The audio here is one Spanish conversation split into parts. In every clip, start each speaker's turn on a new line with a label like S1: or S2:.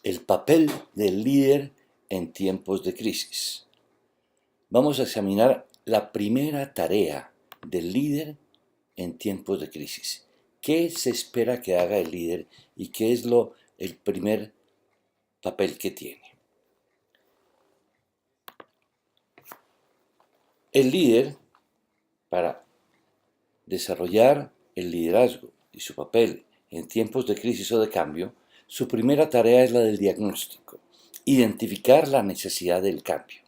S1: El papel del líder en tiempos de crisis. Vamos a examinar la primera tarea del líder en tiempos de crisis. ¿Qué se espera que haga el líder y qué es el primer papel que tiene? El líder, para desarrollar el liderazgo y su papel en tiempos de crisis o de cambio, su primera tarea es la del diagnóstico, identificar la necesidad del cambio.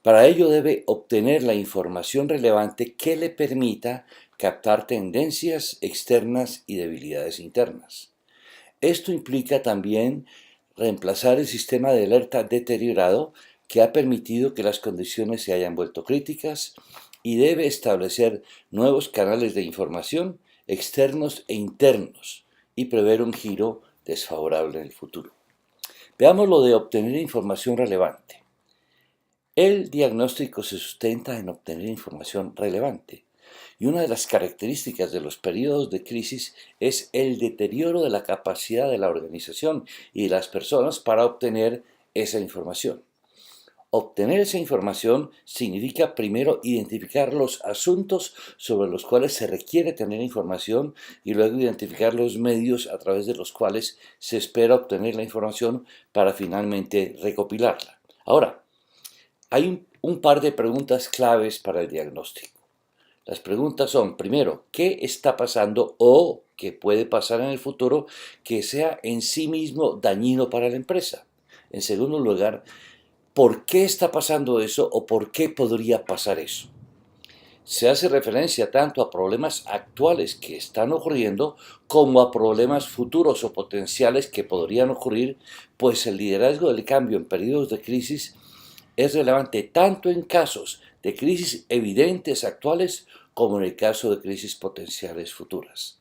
S1: Para ello debe obtener la información relevante que le permita captar tendencias externas y debilidades internas. Esto implica también reemplazar el sistema de alerta deteriorado que ha permitido que las condiciones se hayan vuelto críticas y debe establecer nuevos canales de información externos e internos y prever un giro desfavorable en el futuro. Veamos lo de obtener información relevante. El diagnóstico se sustenta en obtener información relevante, y una de las características de los periodos de crisis es el deterioro de la capacidad de la organización y de las personas para obtener esa información. Obtener esa información significa primero identificar los asuntos sobre los cuales se requiere tener información y luego identificar los medios a través de los cuales se espera obtener la información para finalmente recopilarla. Ahora, hay un par de preguntas claves para el diagnóstico. Las preguntas son, primero, ¿qué está pasando o qué puede pasar en el futuro que sea en sí mismo dañino para la empresa? En segundo lugar, ¿por qué está pasando eso o por qué podría pasar eso? Se hace referencia tanto a problemas actuales que están ocurriendo como a problemas futuros o potenciales que podrían ocurrir, pues el liderazgo del cambio en periodos de crisis es relevante tanto en casos de crisis evidentes actuales como en el caso de crisis potenciales futuras.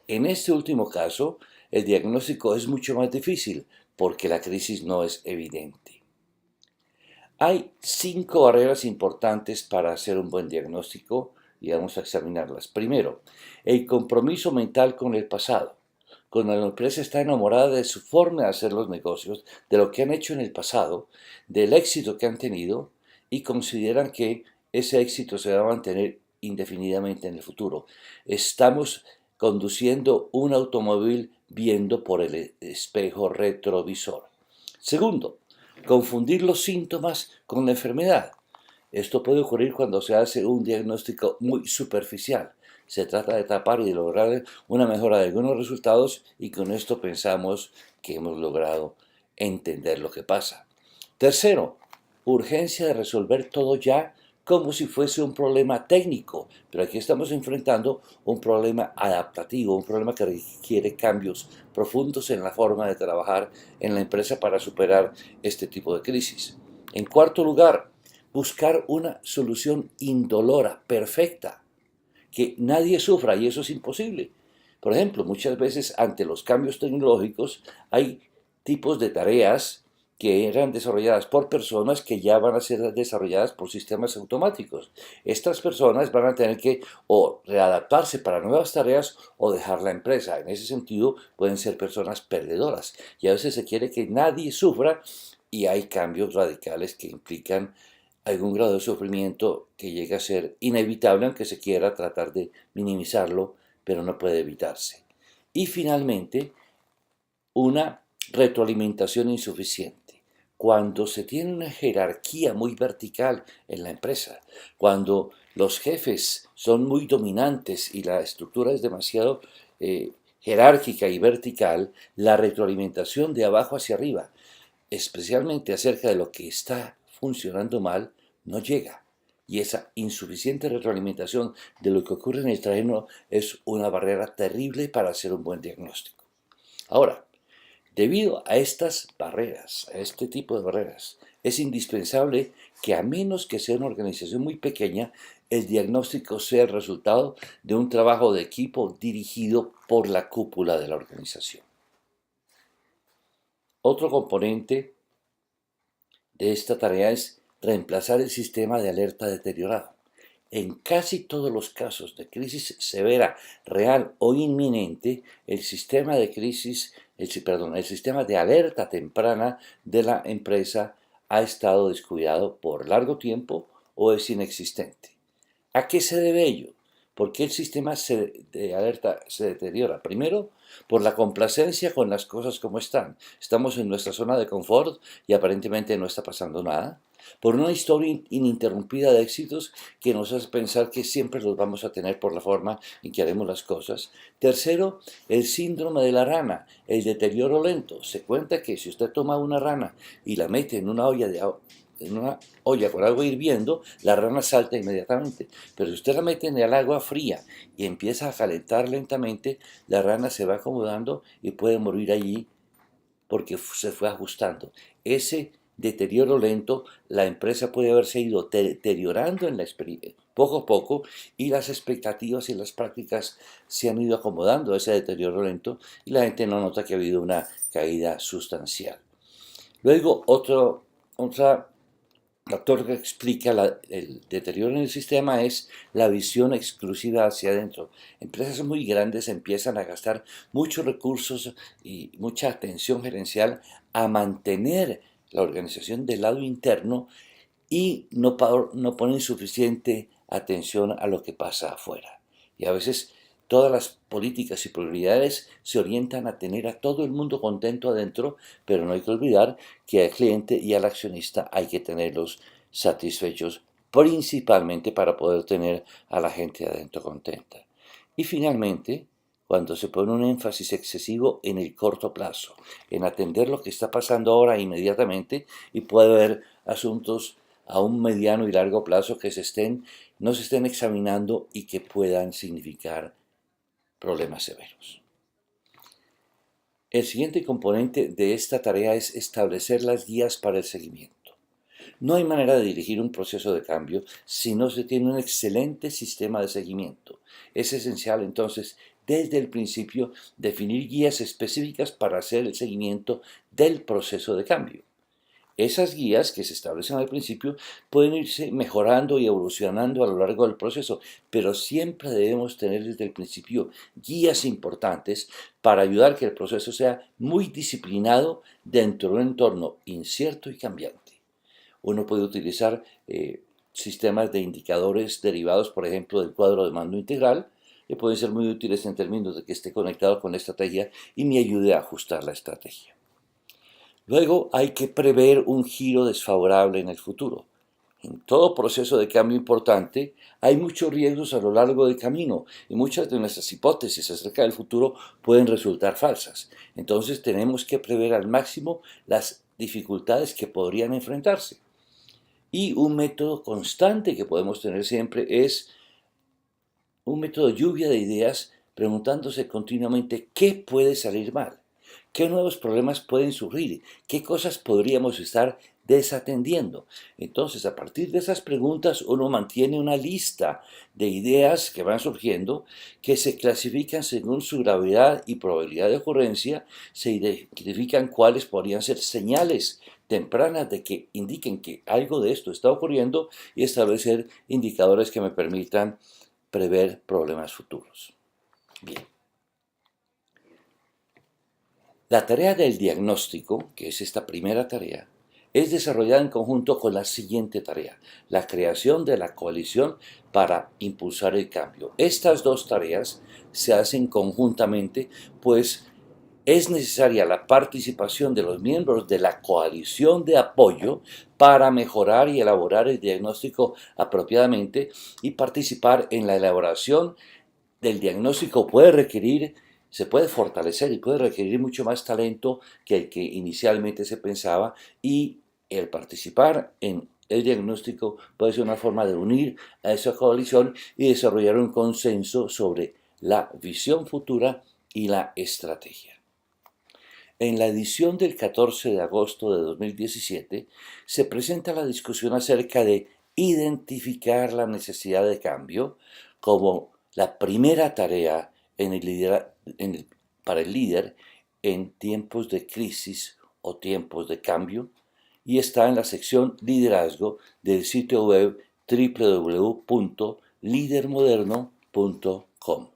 S1: En este último caso, el diagnóstico es mucho más difícil porque la crisis no es evidente. Hay 5 barreras importantes para hacer un buen diagnóstico y vamos a examinarlas. Primero, el compromiso mental con el pasado. Cuando la empresa está enamorada de su forma de hacer los negocios, de lo que han hecho en el pasado, del éxito que han tenido y consideran que ese éxito se va a mantener indefinidamente en el futuro. Estamos conduciendo un automóvil viendo por el espejo retrovisor. Segundo, confundir los síntomas con la enfermedad. Esto puede ocurrir cuando se hace un diagnóstico muy superficial. Se trata de tapar y de lograr una mejora de algunos resultados y con esto pensamos que hemos logrado entender lo que pasa. Tercero, urgencia de resolver todo ya como si fuese un problema técnico, pero aquí estamos enfrentando un problema adaptativo, un problema que requiere cambios profundos en la forma de trabajar en la empresa para superar este tipo de crisis. En cuarto lugar, buscar una solución indolora, perfecta, que nadie sufra, y eso es imposible. Por ejemplo, muchas veces ante los cambios tecnológicos hay tipos de tareas que eran desarrolladas por personas que ya van a ser desarrolladas por sistemas automáticos. Estas personas van a tener que o readaptarse para nuevas tareas o dejar la empresa. En ese sentido, pueden ser personas perdedoras. Y a veces se quiere que nadie sufra y hay cambios radicales que implican algún grado de sufrimiento que llega a ser inevitable, aunque se quiera tratar de minimizarlo, pero no puede evitarse. Y finalmente, una retroalimentación insuficiente. Cuando se tiene una jerarquía muy vertical en la empresa, cuando los jefes son muy dominantes y la estructura es demasiado jerárquica y vertical, la retroalimentación de abajo hacia arriba, especialmente acerca de lo que está funcionando mal, no llega. Y esa insuficiente retroalimentación de lo que ocurre en el terreno es una barrera terrible para hacer un buen diagnóstico. Ahora, debido a estas barreras, a este tipo de barreras, es indispensable que a menos que sea una organización muy pequeña, el diagnóstico sea el resultado de un trabajo de equipo dirigido por la cúpula de la organización. Otro componente de esta tarea es reemplazar el sistema de alerta deteriorado. En casi todos los casos de crisis severa, real o inminente, el sistema de crisis el sistema de alerta temprana de la empresa ha estado descuidado por largo tiempo o es inexistente. ¿A qué se debe ello? ¿Por qué el sistema de alerta se deteriora? Primero, por la complacencia con las cosas como están. Estamos en nuestra zona de confort y aparentemente no está pasando nada. Por una historia ininterrumpida de éxitos que nos hace pensar que siempre los vamos a tener por la forma en que haremos las cosas. Tercero, el síndrome de la rana, el deterioro lento. Se cuenta que si usted toma una rana y la mete en una olla con agua hirviendo, la rana salta inmediatamente. Pero si usted la mete en el agua fría y empieza a calentar lentamente, la rana se va acomodando y puede morir allí porque se fue ajustando. Ese deterioro lento, la empresa puede haberse ido deteriorando en la experiencia poco a poco y las expectativas y las prácticas se han ido acomodando a ese deterioro lento y la gente no nota que ha habido una caída sustancial. Luego, otro factor que explica el deterioro en el sistema es la visión exclusiva hacia adentro. Empresas muy grandes empiezan a gastar muchos recursos y mucha atención gerencial a mantener la organización del lado interno y no ponen suficiente atención a lo que pasa afuera. Y a veces todas las políticas y prioridades se orientan a tener a todo el mundo contento adentro, pero no hay que olvidar que al cliente y al accionista hay que tenerlos satisfechos, principalmente para poder tener a la gente adentro contenta. Y finalmente, cuando se pone un énfasis excesivo en el corto plazo, en atender lo que está pasando ahora inmediatamente, y puede haber asuntos a un mediano y largo plazo que no se estén examinando y que puedan significar problemas severos. El siguiente componente de esta tarea es establecer las guías para el seguimiento. No hay manera de dirigir un proceso de cambio si no se tiene un excelente sistema de seguimiento. Es esencial entonces, desde el principio, definir guías específicas para hacer el seguimiento del proceso de cambio. Esas guías que se establecen al principio pueden irse mejorando y evolucionando a lo largo del proceso, pero siempre debemos tener desde el principio guías importantes para ayudar a que el proceso sea muy disciplinado dentro de un entorno incierto y cambiante. Uno puede utilizar sistemas de indicadores derivados, por ejemplo, del cuadro de mando integral, que pueden ser muy útiles en términos de que esté conectado con la estrategia y me ayude a ajustar la estrategia. Luego hay que prever un giro desfavorable en el futuro. En todo proceso de cambio importante hay muchos riesgos a lo largo del camino y muchas de nuestras hipótesis acerca del futuro pueden resultar falsas. Entonces tenemos que prever al máximo las dificultades que podrían enfrentarse. Y un método constante que podemos tener siempre es un método de lluvia de ideas, preguntándose continuamente qué puede salir mal, qué nuevos problemas pueden surgir, qué cosas podríamos estar desatendiendo. Entonces, a partir de esas preguntas, uno mantiene una lista de ideas que van surgiendo, que se clasifican según su gravedad y probabilidad de ocurrencia, se identifican cuáles podrían ser señales tempranas de que indiquen que algo de esto está ocurriendo y establecer indicadores que me permitan prever problemas futuros. Bien. La tarea del diagnóstico, que es esta primera tarea, es desarrollada en conjunto con la siguiente tarea, la creación de la coalición para impulsar el cambio. Estas dos tareas se hacen conjuntamente, pues es necesaria la participación de los miembros de la coalición de apoyo para mejorar y elaborar el diagnóstico apropiadamente, y participar en la elaboración del diagnóstico se puede fortalecer y puede requerir mucho más talento que el que inicialmente se pensaba, y el participar en el diagnóstico puede ser una forma de unir a esa coalición y desarrollar un consenso sobre la visión futura y la estrategia. En la edición del 14 de agosto de 2017 se presenta la discusión acerca de identificar la necesidad de cambio como la primera tarea para el líder en tiempos de crisis o tiempos de cambio, y está en la sección Liderazgo del sitio web www.lidermoderno.com.